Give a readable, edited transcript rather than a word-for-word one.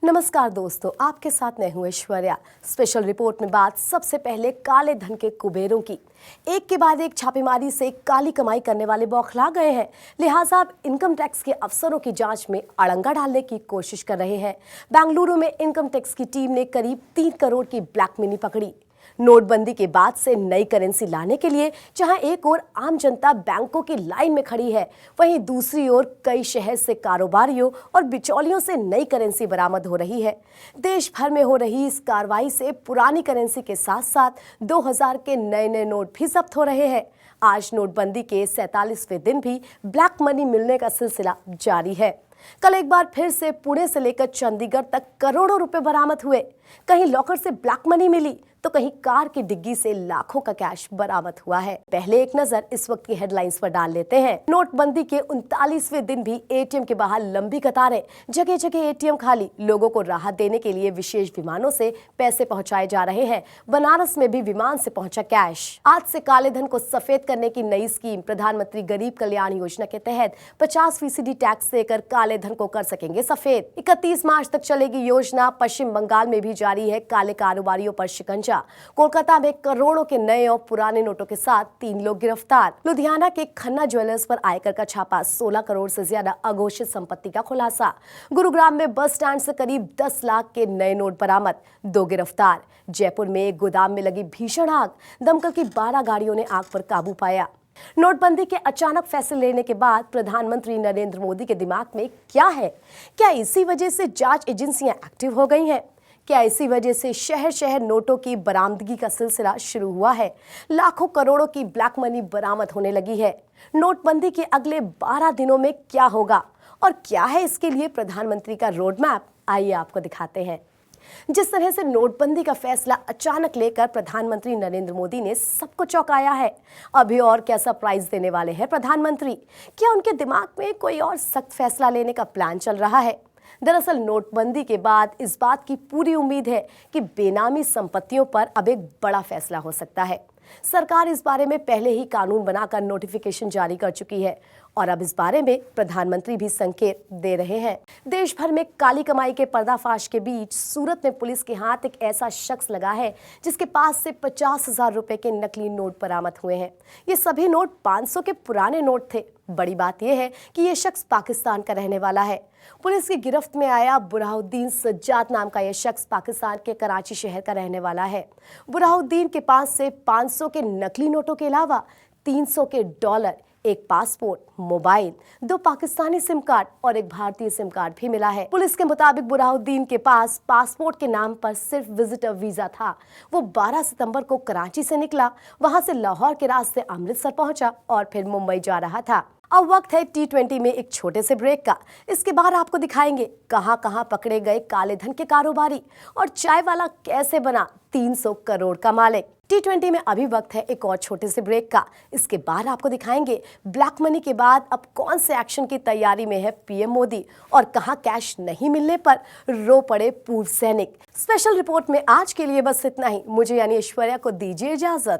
नमस्कार दोस्तों, आपके साथ मैं हूं ऐश्वर्या। स्पेशल रिपोर्ट में बात सबसे पहले काले धन के कुबेरों की। एक के बाद एक छापेमारी से काली कमाई करने वाले बौखला गए हैं, लिहाजा अब इनकम टैक्स के अफसरों की जांच में अड़ंगा डालने की कोशिश कर रहे हैं। बेंगलुरु में इनकम टैक्स की टीम ने करीब 3 करोड़ की ब्लैक मनी पकड़ी। नोटबंदी के बाद से नई करेंसी लाने के लिए जहां एक ओर आम जनता बैंकों की लाइन में खड़ी है, वहीं दूसरी ओर कई शहर से कारोबारियों और बिचौलियों से नई करेंसी बरामद हो रही है। देश भर में हो रही इस कार्रवाई से पुरानी करेंसी के साथ साथ 2000 के नए नए नोट भी जब्त हो रहे हैं। आज नोटबंदी के 47वें दिन भी ब्लैक मनी मिलने का सिलसिला जारी है। कल एक बार फिर से पुणे से लेकर चंडीगढ़ तक करोड़ों रुपए बरामद हुए। कहीं लॉकर से ब्लैक मनी मिली तो कहीं कार की डिग्गी से लाखों का कैश बरामद हुआ है। पहले एक नजर इस वक्त की हेडलाइंस पर डाल लेते हैं। नोटबंदी के 39वें दिन भी एटीएम के बाहर लंबी कतारें, जगह जगह एटीएम खाली। लोगों को राहत देने के लिए विशेष विमानों से पैसे पहुंचाए जा रहे हैं। बनारस में भी विमान से पहुंचा कैश। आज से काले धन को सफेद करने की नई स्कीम प्रधानमंत्री गरीब कल्याण योजना के तहत 50% टैक्स देकर काले धन को कर सकेंगे सफेद। 31 मार्च तक चलेगी योजना। पश्चिम बंगाल में भी जारी है काले कारोबारियों पर शिकंजा। कोलकाता में करोड़ों के नए और पुराने नोटों के साथ 3 लोग गिरफ्तार। लुधियाना के खन्ना ज्वेलर्स पर आयकर का छापा, 16 करोड़ से ज्यादा अघोषित संपत्ति का खुलासा। गुरुग्राम में बस स्टैंड से करीब 10 लाख के नए नोट बरामद, 2 गिरफ्तार। जयपुर में एक गोदाम में लगी भीषण आग, दमकल की 12 गाड़ियों ने आग पर काबू पाया। नोटबंदी के अचानक फैसले लेने के बाद प्रधानमंत्री नरेंद्र मोदी के दिमाग में क्या है? क्या इसी वजह से जांच एजेंसियां एक्टिव हो गई हैं? क्या इसी वजह से शहर शहर नोटों की बरामदगी का सिलसिला शुरू हुआ है? लाखों करोड़ों की ब्लैक मनी बरामद होने लगी है। नोटबंदी के अगले 12 दिनों में क्या होगा और क्या है इसके लिए प्रधानमंत्री का रोड मैप? आइए आपको दिखाते हैं। जिस तरह से नोटबंदी का फैसला अचानक लेकर प्रधानमंत्री नरेंद्र मोदी ने सबको चौंकाया है, अभी और क्या सरप्राइज देने वाले हैं प्रधानमंत्री? क्या उनके दिमाग में कोई और सख्त फैसला लेने का प्लान चल रहा है? दरअसल नोटबंदी के बाद इस बात की पूरी उम्मीद है कि बेनामी संपत्तियों पर अब एक बड़ा फैसला हो सकता है। सरकार इस बारे में पहले ही कानून बनाकर नोटिफिकेशन जारी कर चुकी है और अब इस बारे में प्रधानमंत्री भी संकेत दे रहे हैं। देश भर में काली कमाई के पर्दाफाश के बीच सूरत में पुलिस के हाथ एक ऐसा शख्स लगा है जिसके पास से 50,000 रुपए के नकली नोट बरामद हुए हैं। ये सभी नोट 500 के पुराने नोट थे। बड़ी बात यह है कि यह शख्स पाकिस्तान का रहने वाला है। पुलिस की गिरफ्त में आया बुरहानुद्दीन सज्जाद नाम का यह शख्स पाकिस्तान के कराची शहर का रहने वाला है। बुरहानुद्दीन के पास से 500 के नकली नोटों के अलावा 300 के डॉलर, एक passport, mobile, 2 Pakistani SIM card और एक भारतीय सिम कार्ड भी मिला है। पुलिस के मुताबिक बुरहानुद्दीन के पास पासपोर्ट के नाम पर सिर्फ विजिटर वीजा था। वो 12 सितंबर को कराची से निकला, वहां से लाहौर के रास्ते अमृतसर पहुंचा और फिर मुंबई जा रहा था। अब वक्त है T20 में एक छोटे से ब्रेक का। इसके बाद आपको दिखाएंगे कहां कहां पकड़े गए काले धन के कारोबारी और चाय वाला कैसे बना 300 करोड़ का मालिक। T20 में अभी वक्त है एक और छोटे से ब्रेक का। इसके बाद आपको दिखाएंगे ब्लैक मनी के बाद अब कौन से एक्शन की तैयारी में है पीएम मोदी और कहां कैश नहीं मिलने पर रो पड़े पूर्व सैनिक। स्पेशल रिपोर्ट में आज के लिए बस इतना ही। मुझे यानी ऐश्वर्या को दीजिए इजाजत।